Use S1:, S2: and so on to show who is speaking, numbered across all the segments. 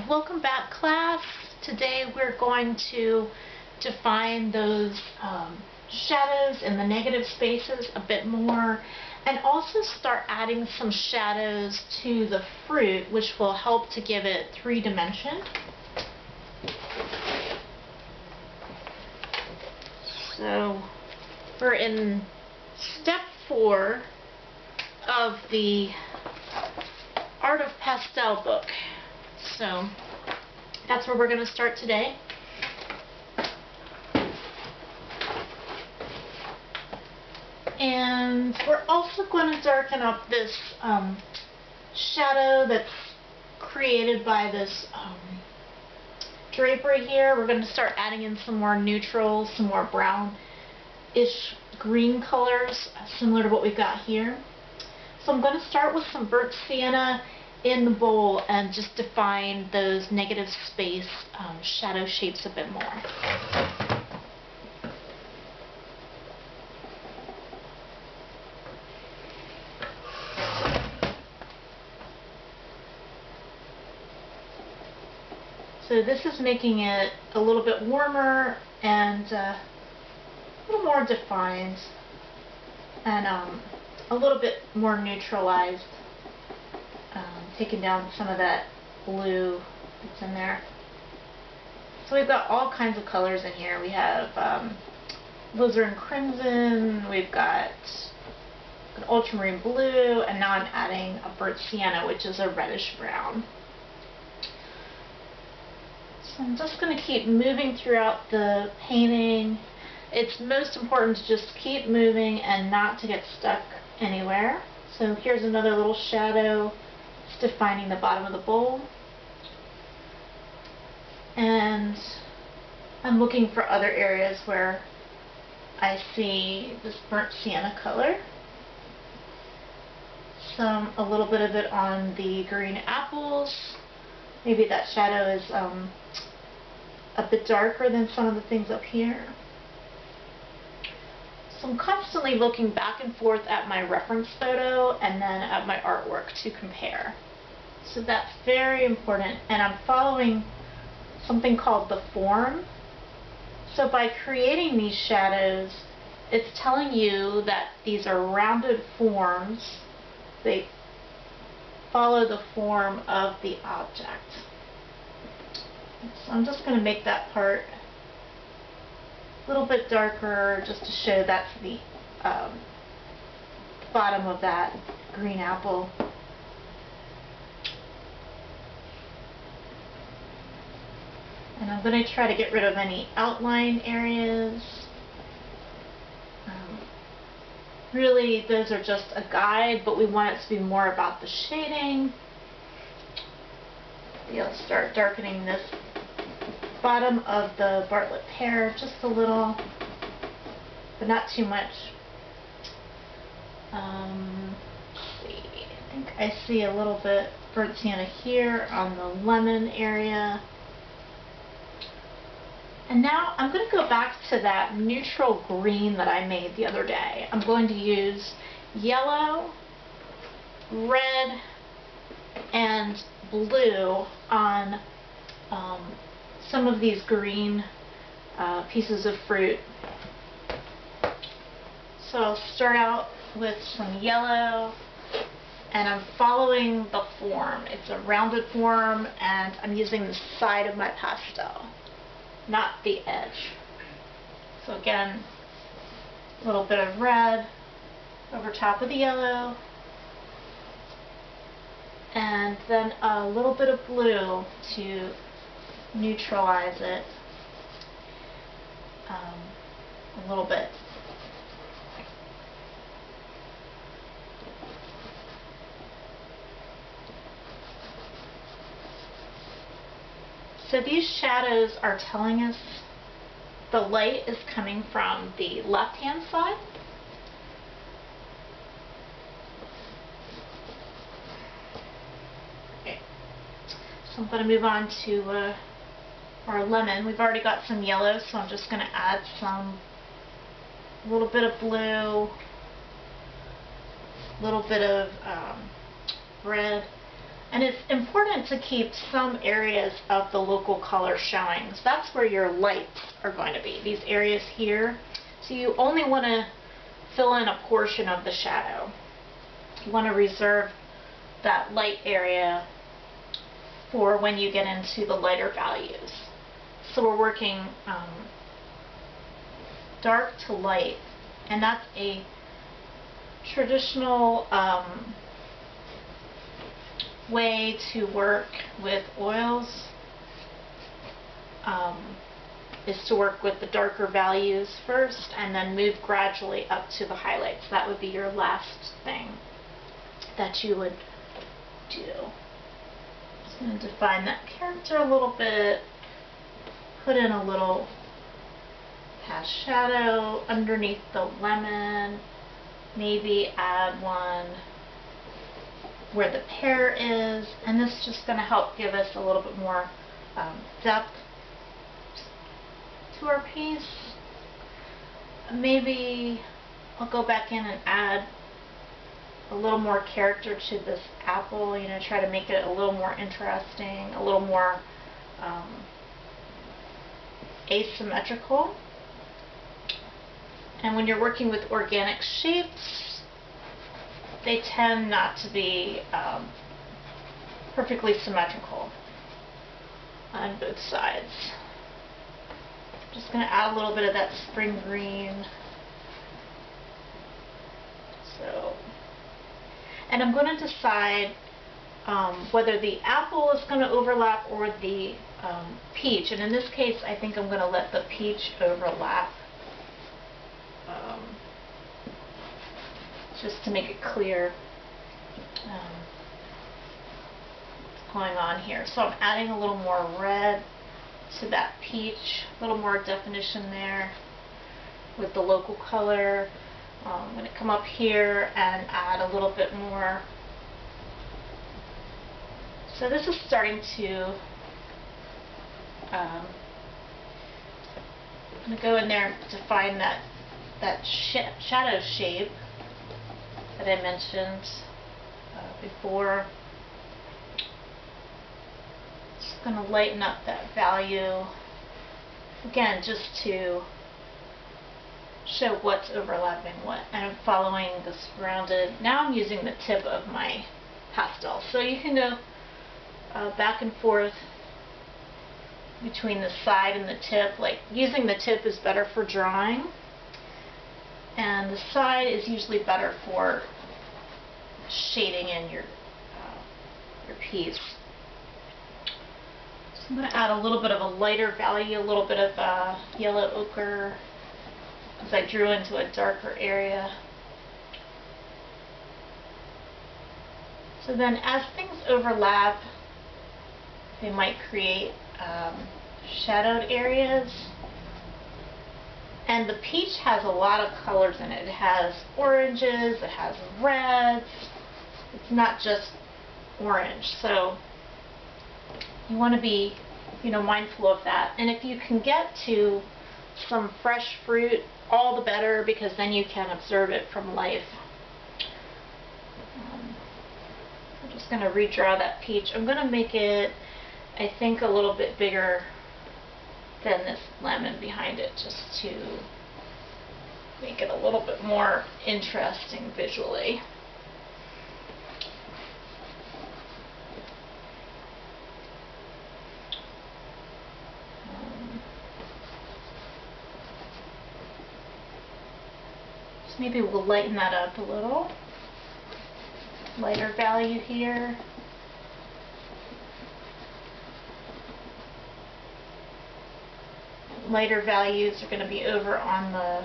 S1: Welcome back, class. Today we're going to define those shadows in the negative spaces a bit more, and also start adding some shadows to the fruit, which will help to give it 3 dimension. So we're in step 4 of the Art of Pastel book. So that's where we're going to start today. And we're also going to darken up this shadow that's created by this drapery here. We're going to start adding in some more neutrals, some more brownish green colors, similar to what we've got here. So I'm going to start with some burnt sienna in the bowl and just define those negative space shadow shapes a bit more. So this is making it a little bit warmer and a little more defined and a little bit more neutralized, taking down some of that blue that's in there. So we've got all kinds of colors in here. We have alizarin crimson, we've got an ultramarine blue, and now I'm adding a burnt sienna, which is a reddish brown. So I'm just going to keep moving throughout the painting. It's most important to just keep moving and not to get stuck anywhere. So here's another little shadow. It's defining the bottom of the bowl. And I'm looking for other areas where I see this burnt sienna color. A little bit of it on the green apples. Maybe that shadow is a bit darker than some of the things up here. So I'm constantly looking back and forth at my reference photo and then at my artwork to compare. So that's very important, and I'm following something called the form. So by creating these shadows, it's telling you that these are rounded forms. They follow the form of the object. So I'm just going to make that part a little bit darker just to show that's the bottom of that green apple. And I'm going to try to get rid of any outline areas. Really, those are just a guide, but we want it to be more about the shading. Let's start darkening this bottom of the Bartlett pear just a little, but not too much. Let's see, I think I see a little bit burnt sienna here on the lemon area. And now I'm going to go back to that neutral green that I made the other day. I'm going to use yellow, red, and blue on some of these green pieces of fruit. So I'll start out with some yellow, and I'm following the form. It's a rounded form, and I'm using the side of my pastel, not the edge. So again, a little bit of red over top of the yellow, and then a little bit of blue to neutralize it a little bit. So these shadows are telling us the light is coming from the left-hand side. Okay. So I'm going to move on to our lemon. We've already got some yellow, so I'm just going to add a little bit of blue, a little bit of red, And it's important to keep some areas of the local color showing. So that's where your lights are going to be, these areas here. So you only want to fill in a portion of the shadow. You want to reserve that light area for when you get into the lighter values. So we're working dark to light, and that's a traditional way to work with oils, is to work with the darker values first and then move gradually up to the highlights. That would be your last thing that you would do. Just going to define that character a little bit, put in a little cast shadow underneath the lemon, maybe add one where the pear is, and this is just going to help give us a little bit more depth to our piece. Maybe I'll go back in and add a little more character to this apple, you know, try to make it a little more interesting, a little more asymmetrical. And when you're working with organic shapes, they tend not to be perfectly symmetrical on both sides. Just going to add a little bit of that spring green. And I'm going to decide whether the apple is going to overlap or the peach. And in this case, I think I'm going to let the peach overlap, just to make it clear what's going on here. So I'm adding a little more red to that peach, a little more definition there with the local color. I'm going to come up here and add a little bit more. So this is starting to, I'm going to go in there and define that shadow shape that I mentioned before. Just going to lighten up that value, again, just to show what's overlapping what, and I'm following this rounded. Now I'm using the tip of my pastel, so you can go back and forth between the side and the tip. Like, using the tip is better for drawing, and the side is usually better for shading in your piece. So I'm going to add a little bit of a lighter value, a little bit of yellow ochre, as I drew into a darker area. So then as things overlap, they might create shadowed areas. And the peach has a lot of colors in it. It has oranges, it has reds. It's not just orange. So you want to be, you know, mindful of that. And if you can get to some fresh fruit, all the better, because then you can observe it from life. I'm just going to redraw that peach. I'm going to make it, I think, a little bit bigger than this lemon behind it, just to make it a little bit more interesting visually. Maybe we'll lighten that up a little. Lighter value here. Lighter values are going to be over on the,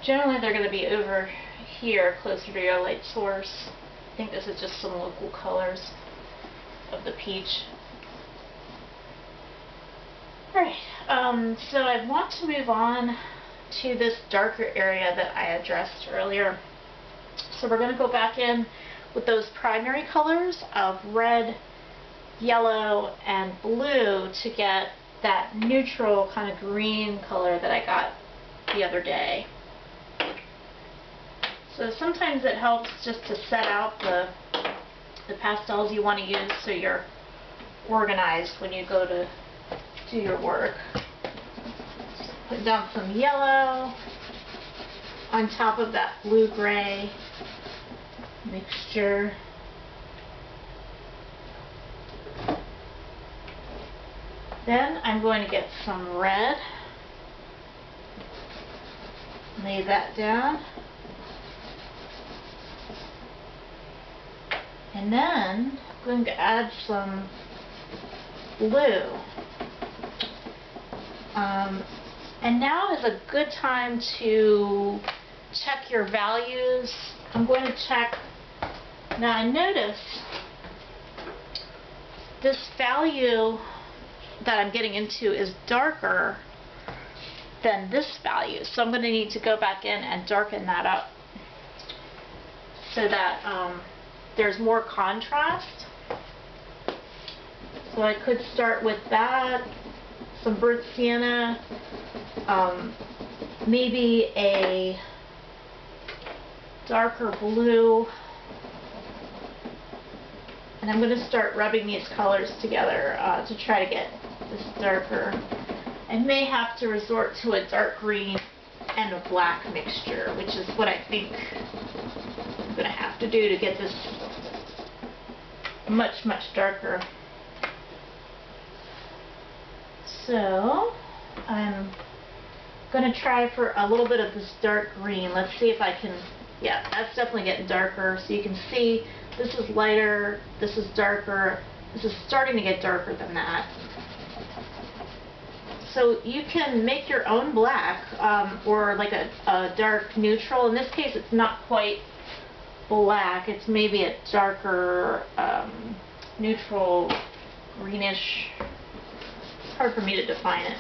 S1: generally they're going to be over here, closer to your light source. I think this is just some local colors of the peach. Alright, so I want to move on to this darker area that I addressed earlier. So we're going to go back in with those primary colors of red, yellow, and blue to get that neutral kind of green color that I got the other day. So sometimes it helps just to set out the pastels you want to use so you're organized when you go to do your work. Put down some yellow on top of that blue-gray mixture. Then I'm going to get some red, lay that down, and then I'm going to add some blue. And now is a good time to check your values. I'm going to check. Now I notice this value that I'm getting into is darker than this value. So I'm going to need to go back in and darken that up so that there's more contrast. So I could start with that, some burnt sienna, maybe a darker blue, and I'm going to start rubbing these colors together to try to get this darker. I may have to resort to a dark green and a black mixture, which is what I think I'm going to have to do to get this much, much darker. So I'm going to try for a little bit of this dark green. Let's see if I can, yeah, that's definitely getting darker. So you can see this is lighter, this is darker, this is starting to get darker than that. So you can make your own black or like a dark neutral. In this case it's not quite black, it's maybe a darker neutral greenish. It's hard for me to define it.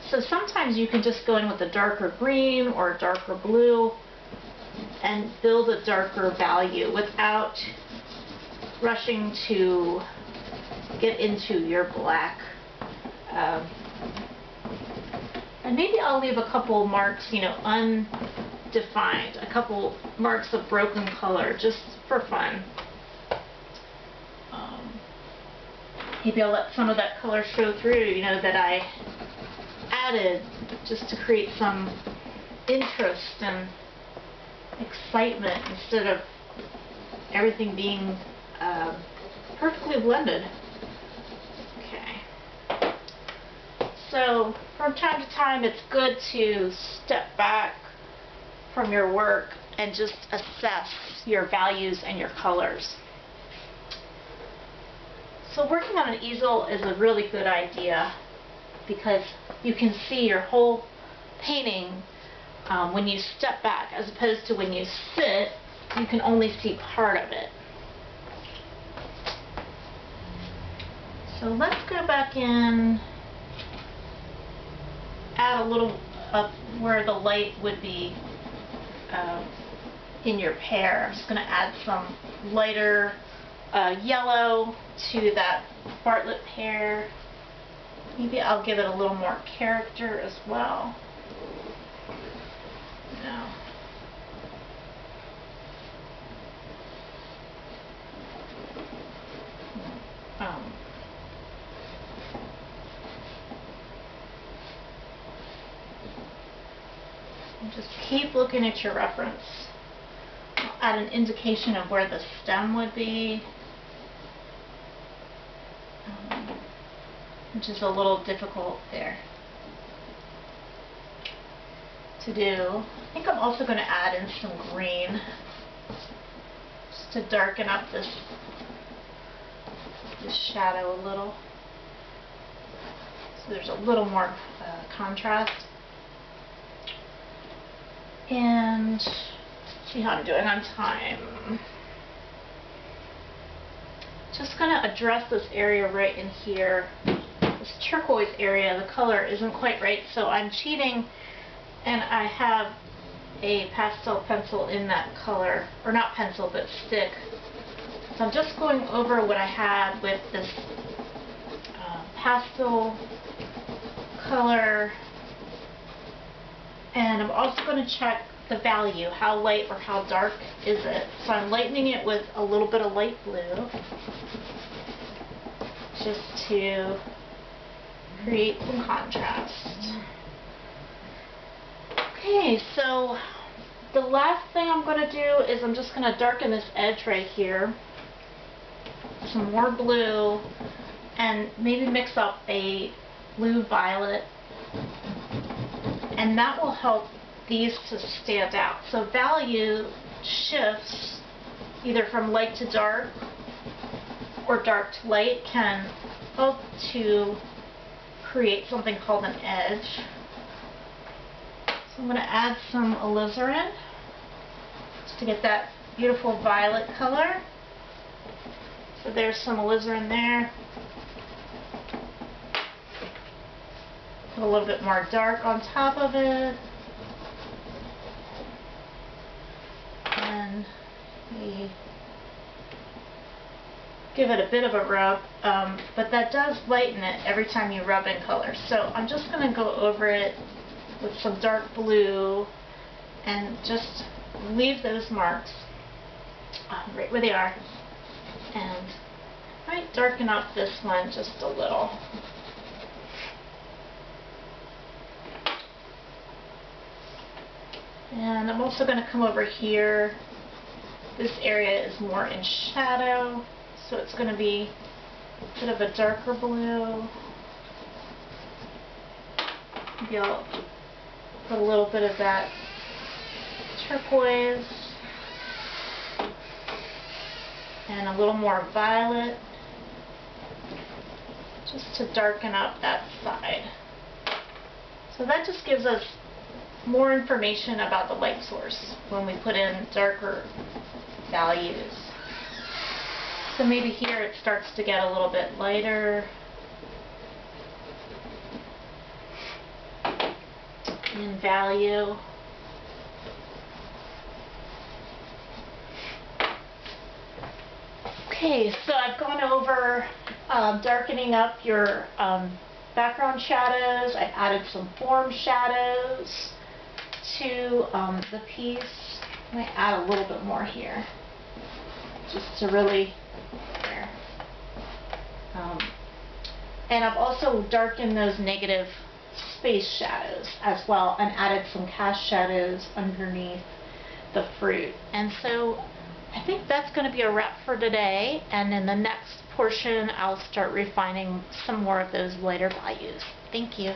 S1: So sometimes you can just go in with a darker green or a darker blue and build a darker value without rushing to get into your black. And maybe I'll leave a couple marks, you know, undefined, a couple marks of broken color just for fun. Maybe I'll let some of that color show through, you know, that I added just to create some interest and excitement instead of everything being perfectly blended. Okay. So from time to time it's good to step back from your work and just assess your values and your colors. So working on an easel is a really good idea because you can see your whole painting when you step back, as opposed to when you sit, you can only see part of it. So let's go back in, add a little up where the light would be in your pear. I'm just going to add some lighter yellow to that Bartlett pear. Maybe I'll give it a little more character as well. No. Just keep looking at your reference. I'll add an indication of where the stem would be, which is a little difficult there to do. I think I'm also going to add in some green just to darken up this shadow a little, so there's a little more contrast. And see how I'm doing on time. Just going to address this area right in here. This turquoise area, the color isn't quite right, so I'm cheating and I have a pastel pencil in that color, or not pencil but stick. So I'm just going over what I had with this pastel color, and I'm also going to check the value, how light or how dark is it. So I'm lightening it with a little bit of light blue just to create some contrast. Okay, so the last thing I'm going to do is I'm just going to darken this edge right here. Some more blue, and maybe mix up a blue violet, and that will help these to stand out. So value shifts either from light to dark or dark to light can help to create something called an edge. So I'm going to add some alizarin just to get that beautiful violet color. So there's some alizarin there. Put a little bit more dark on top of it. And we give it a bit of a rub, but that does lighten it every time you rub in color. So I'm just going to go over it with some dark blue and just leave those marks right where they are. And I might darken up this one just a little. And I'm also going to come over here. This area is more in shadow, so it's going to be a bit of a darker blue. Maybe I'll put a little bit of that turquoise and a little more violet just to darken up that side. So that just gives us more information about the light source when we put in darker values. So maybe here it starts to get a little bit lighter. In value. Okay, so I've gone over darkening up your background shadows. I've added some form shadows to the piece. I might add a little bit more here, just to really, there. And I've also darkened those negative space shadows as well and added some cast shadows underneath the fruit. And so I think that's going to be a wrap for today, and in the next portion I'll start refining some more of those lighter values. Thank you.